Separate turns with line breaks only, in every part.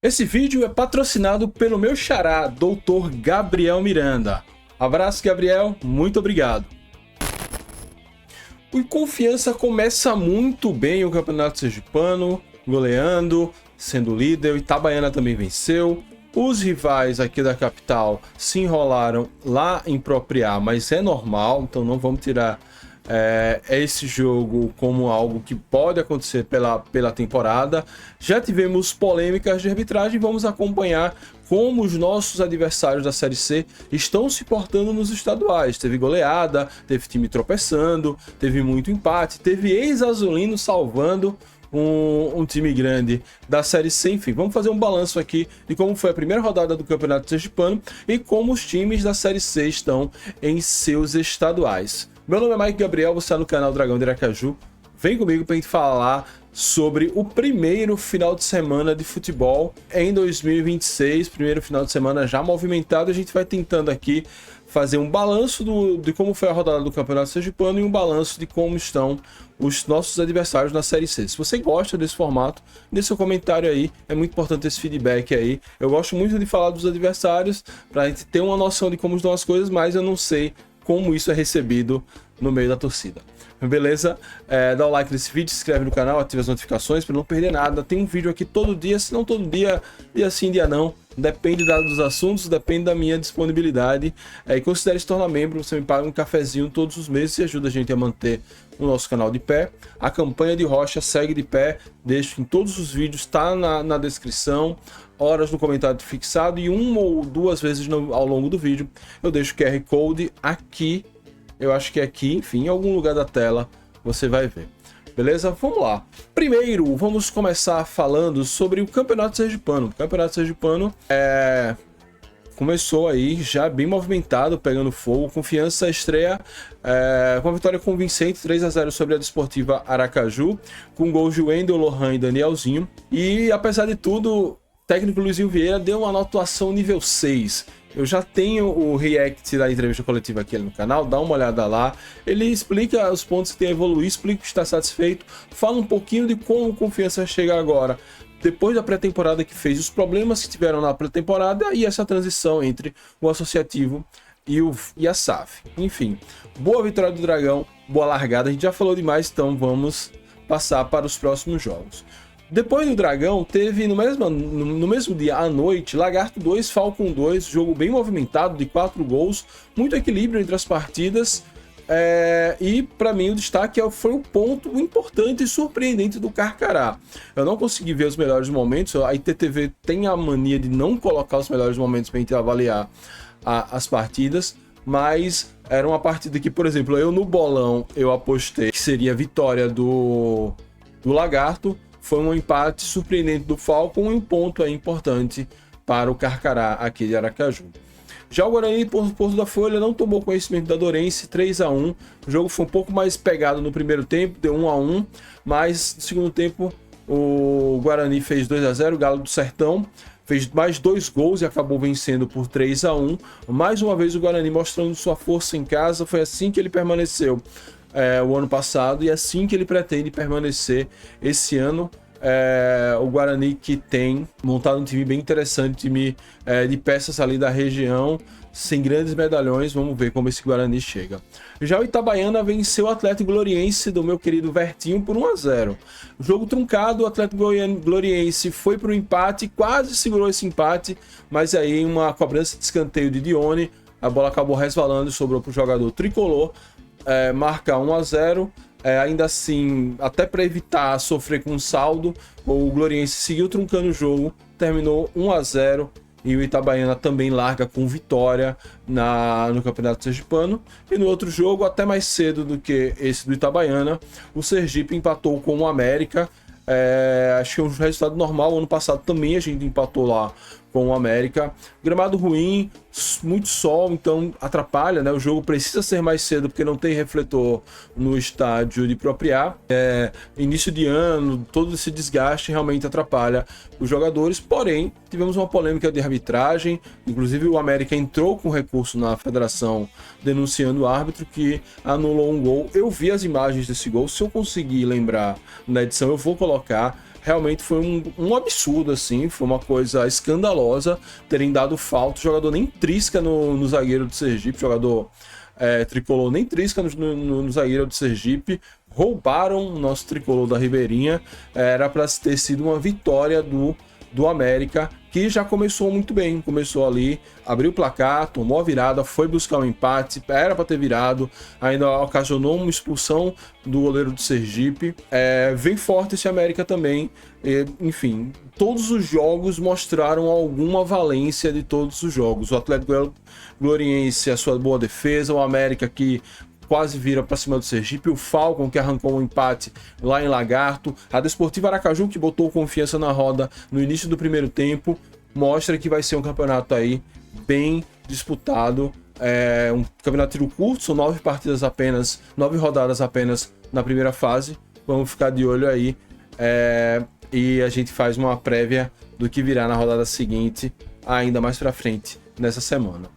Esse vídeo é patrocinado pelo meu xará, Dr. Gabriel Miranda. Abraço, Gabriel, muito obrigado. O Confiança começa muito bem o Campeonato Sergipano, goleando, sendo líder. O Itabaiana também venceu. Os rivais aqui da capital se enrolaram lá em Propriá, mas é normal, então não vamos tirar esse jogo como algo que pode acontecer pela temporada. Já tivemos polêmicas de arbitragem, vamos acompanhar como os nossos adversários da Série C estão se portando nos estaduais. Teve goleada, teve time tropeçando, teve muito empate, teve ex-azulino salvando um time grande da Série C. Enfim, vamos fazer um balanço aqui de como foi a primeira rodada do Campeonato Sergipano e como os times da Série C estão em seus estaduais. Meu nome é Mike Gabriel, você está no canal Dragão de Aracaju. Vem comigo para a gente falar sobre o primeiro final de semana de futebol em 2026. Primeiro final de semana já movimentado. A gente vai tentando aqui fazer um balanço de como foi a rodada do Campeonato Sergipano e um balanço de como estão os nossos adversários na Série C. Se você gosta desse formato, deixe seu comentário aí. É muito importante esse feedback aí. Eu gosto muito de falar dos adversários para a gente ter uma noção de como estão as coisas, mas eu não sei como isso é recebido no meio da torcida. Beleza? Dá o like nesse vídeo, se inscreve no canal, ativa as notificações para não perder nada. Tem um vídeo aqui todo dia, se não todo dia, dia sim, dia não. Depende dos assuntos, depende da minha disponibilidade. E considere se tornar membro, você me paga um cafezinho todos os meses e ajuda a gente a manter o nosso canal de pé. A campanha de Rocha segue de pé, deixo em todos os vídeos, está na descrição. Horas no comentário fixado e uma ou duas vezes ao longo do vídeo eu deixo o QR Code aqui, eu acho que é aqui, enfim, em algum lugar da tela você vai ver. Beleza? Vamos lá. Primeiro, vamos começar falando sobre o Campeonato Sergipano. O Campeonato Sergipano começou aí já bem movimentado, pegando fogo. Confiança estreia com a vitória convincente, 3-0 sobre a Desportiva Aracaju, com gols de Wendel, Lohan e Danielzinho. E apesar de tudo, o técnico Luizinho Vieira deu uma atuação nível 6. Eu já tenho o react da entrevista coletiva aqui no canal, dá uma olhada lá. Ele explica os pontos que tem a evoluir, explica que está satisfeito, fala um pouquinho de como Confiança chega agora, depois da pré-temporada que fez, os problemas que tiveram na pré-temporada e essa transição entre o Associativo e a SAF. Enfim, boa vitória do Dragão, boa largada. A gente já falou demais, então vamos passar para os próximos jogos. Depois do Dragão, teve no mesmo dia à noite, Lagarto 2, Falcon 2, jogo bem movimentado, de 4 gols, muito equilíbrio entre as partidas. E para mim o destaque foi o ponto importante e surpreendente do Carcará. Eu não consegui ver os melhores momentos, a ITTV tem a mania de não colocar os melhores momentos para a gente avaliar as partidas, mas era uma partida que, por exemplo, eu no bolão eu apostei que seria a vitória do Lagarto. Foi um empate surpreendente do Falcon e um ponto importante para o Carcará aqui de Aracaju. Já o Guarani Porto da Folha não tomou conhecimento da Dourense, 3-1. O jogo foi um pouco mais pegado no primeiro tempo, deu 1-1, mas no segundo tempo o Guarani fez 2-0, o Galo do Sertão fez mais 2 gols e acabou vencendo por 3-1. Mais uma vez o Guarani mostrando sua força em casa, foi assim que ele permaneceu o ano passado e assim que ele pretende permanecer esse ano. O Guarani, que tem montado um time bem interessante, time de peças ali da região, sem grandes medalhões. Vamos ver como esse Guarani chega. Já o Itabaiana venceu o Atlético Gloriense do meu querido Vertinho por 1-0. Jogo truncado, o Atlético Gloriense foi para o empate, quase segurou esse empate, mas aí uma cobrança de escanteio de Dione, a bola acabou resvalando e sobrou para o jogador tricolor marca 1-0. Ainda assim, até para evitar sofrer com um saldo, o Gloriense seguiu truncando o jogo, terminou 1-0 e o Itabaiana também larga com vitória no Campeonato Sergipano. E no outro jogo, até mais cedo do que esse do Itabaiana, o Sergipe empatou com o América. Acho que é um resultado normal. Ano passado também a gente empatou lá com o América. Gramado ruim, muito sol, então atrapalha, né? O jogo precisa ser mais cedo porque não tem refletor no estádio de Propriá. Início de ano, todo esse desgaste realmente atrapalha os jogadores. Porém, tivemos uma polêmica de arbitragem. Inclusive o América entrou com recurso na federação denunciando o árbitro que anulou um gol. Eu vi as imagens desse gol, se eu conseguir lembrar na edição eu vou colocar. realmente foi um absurdo, assim, foi uma coisa escandalosa terem dado falta. O jogador nem trisca no zagueiro do Sergipe, jogador tricolor nem trisca no zagueiro do Sergipe. Roubaram o nosso tricolor da Ribeirinha. Era para ter sido uma vitória do América, que já começou muito bem. Começou ali, abriu o placar, tomou a virada, foi buscar um empate, era para ter virado, ainda ocasionou uma expulsão do goleiro do Sergipe. Vem forte esse América também. Enfim, todos os jogos mostraram alguma valência de todos os jogos. O Atlético Goianiense, a sua boa defesa, o América que quase vira para cima do Sergipe, o Falcon que arrancou um empate lá em Lagarto, a Desportiva Aracaju que botou confiança na roda no início do primeiro tempo, mostra que vai ser um campeonato aí bem disputado, um campeonato tiro curto, são 9 partidas apenas, 9 rodadas apenas na primeira fase, vamos ficar de olho aí, e a gente faz uma prévia do que virá na rodada seguinte, ainda mais para frente, nessa semana.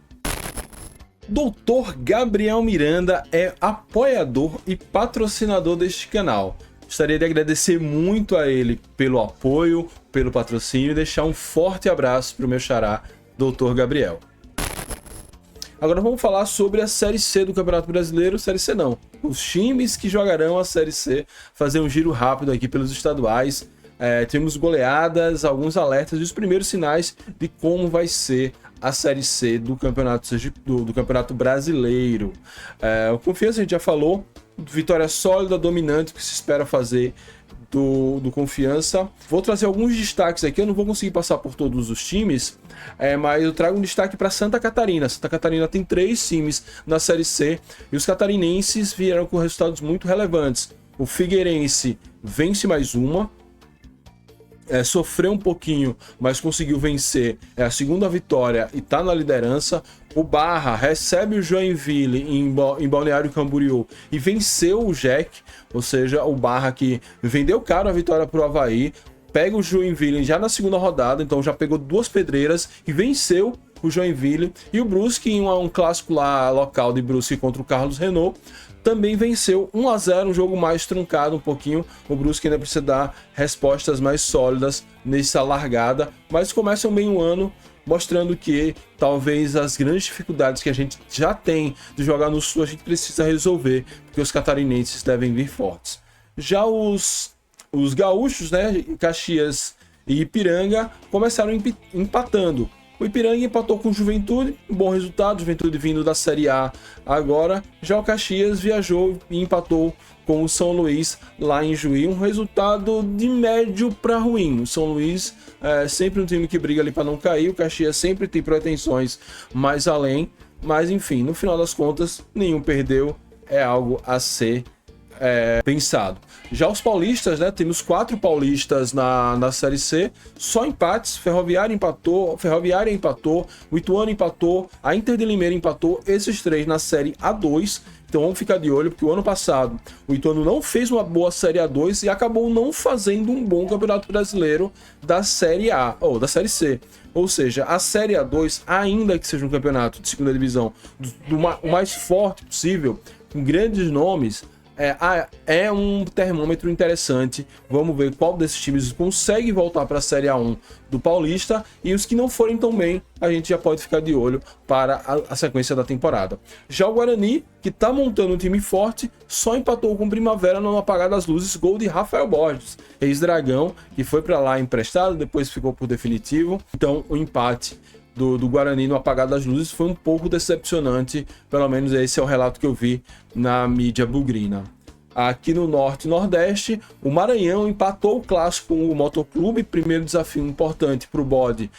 Dr. Gabriel Miranda é apoiador e patrocinador deste canal. Gostaria de agradecer muito a ele pelo apoio, pelo patrocínio e deixar um forte abraço para o meu xará, Dr. Gabriel. Agora vamos falar sobre a Série C do Campeonato Brasileiro. Série C não, os times que jogarão a Série C, fazer um giro rápido aqui pelos estaduais. Temos goleadas, alguns alertas e os primeiros sinais de como vai ser a Série C do Campeonato Brasileiro. O Confiança a gente já falou, vitória sólida, dominante, que se espera fazer do Confiança. Vou trazer alguns destaques aqui, eu não vou conseguir passar por todos os times, mas eu trago um destaque para Santa Catarina. Santa Catarina tem 3 times na Série C e os catarinenses vieram com resultados muito relevantes. O Figueirense vence mais uma, sofreu um pouquinho, mas conseguiu vencer, a segunda vitória e está na liderança. O Barra recebe o Joinville em Balneário Camboriú e venceu o Jack, ou seja, o Barra que vendeu caro a vitória para o Avaí, pega o Joinville já na segunda rodada, então já pegou 2 pedreiras e venceu o Joinville. E o Brusque, em um clássico lá local de Brusque contra o Carlos Renault, também venceu 1-0, um jogo mais truncado um pouquinho. O Brusque ainda precisa dar respostas mais sólidas nessa largada, mas começam bem o ano, mostrando que talvez as grandes dificuldades que a gente já tem de jogar no Sul a gente precisa resolver, porque os catarinenses devem vir fortes. Já os gaúchos, né, Caxias e Ipiranga, começaram empatando. O Ipiranga empatou com o Juventude, um bom resultado, Juventude vindo da Série A agora. Já o Caxias viajou e empatou com o São Luís lá em Juí, um resultado de médio para ruim. O São Luís é sempre um time que briga ali para não cair, o Caxias sempre tem pretensões mais além, mas enfim, no final das contas, nenhum perdeu, é algo a ser pensado. Já os paulistas, né? Temos 4 paulistas na Série C, só empates. Ferroviária empatou, o Ituano empatou, a Inter de Limeira empatou, esses 3 na Série A2. Então vamos ficar de olho, porque o ano passado o Ituano não fez uma boa Série A2 e acabou não fazendo um bom Campeonato Brasileiro da Série A, ou da Série C. Ou seja, a Série A2, ainda que seja um campeonato de segunda divisão o mais forte possível, com grandes nomes, é um termômetro interessante. Vamos ver qual desses times consegue voltar para a Série A1 do Paulista, e os que não forem tão bem, a gente já pode ficar de olho para a sequência da temporada. Já o Guarani, que está montando um time forte, só empatou com o Primavera no apagar das luzes, gol de Rafael Borges, ex-Dragão, que foi para lá emprestado, depois ficou por definitivo. Então o empate do Guarani no apagar das luzes foi um pouco decepcionante, pelo menos esse é o relato que eu vi na mídia bugrina. Aqui no Norte e Nordeste, o Maranhão empatou o clássico com o Motoclube, primeiro desafio importante para o Bode,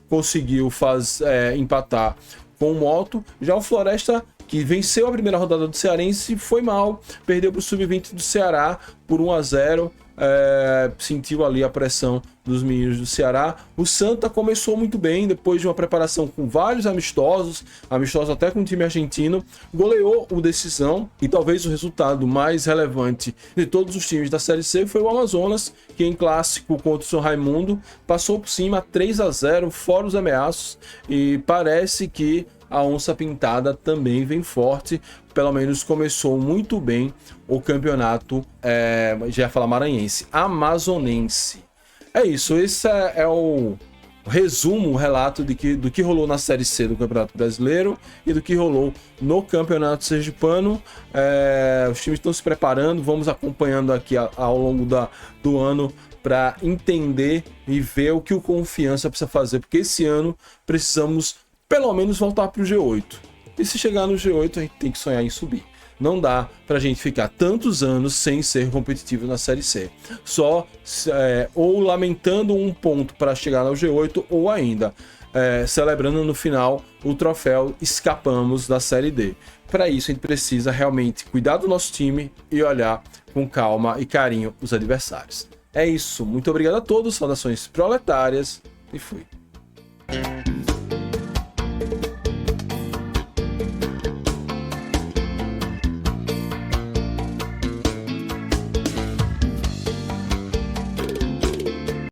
conseguiu empatar com o Moto. Já o Floresta, que venceu a primeira rodada do Cearense, foi mal, perdeu para o Sub-20 do Ceará por 1-0, sentiu ali a pressão dos meninos do Ceará. O Santa começou muito bem, depois de uma preparação com vários amistosos até com o time argentino, goleou o Decisão, e talvez o resultado mais relevante de todos os times da Série C foi o Amazonas, que em clássico contra o São Raimundo passou por cima 3-0, fora os ameaços, e parece que a Onça Pintada também vem forte, pelo menos começou muito bem o campeonato, já ia falar maranhense, amazonense. É isso, esse é o resumo, o relato do que rolou na Série C do Campeonato Brasileiro e do que rolou no Campeonato Sergipano. Os times estão se preparando, vamos acompanhando aqui ao longo do ano para entender e ver o que o Confiança precisa fazer, porque esse ano precisamos pelo menos voltar para o G8. E se chegar no G8, a gente tem que sonhar em subir. Não dá pra gente ficar tantos anos sem ser competitivo na Série C. Só ou lamentando um ponto para chegar no G8, ou ainda celebrando no final o troféu escapamos da Série D. Para isso, a gente precisa realmente cuidar do nosso time e olhar com calma e carinho os adversários. É isso. Muito obrigado a todos. Saudações proletárias e fui.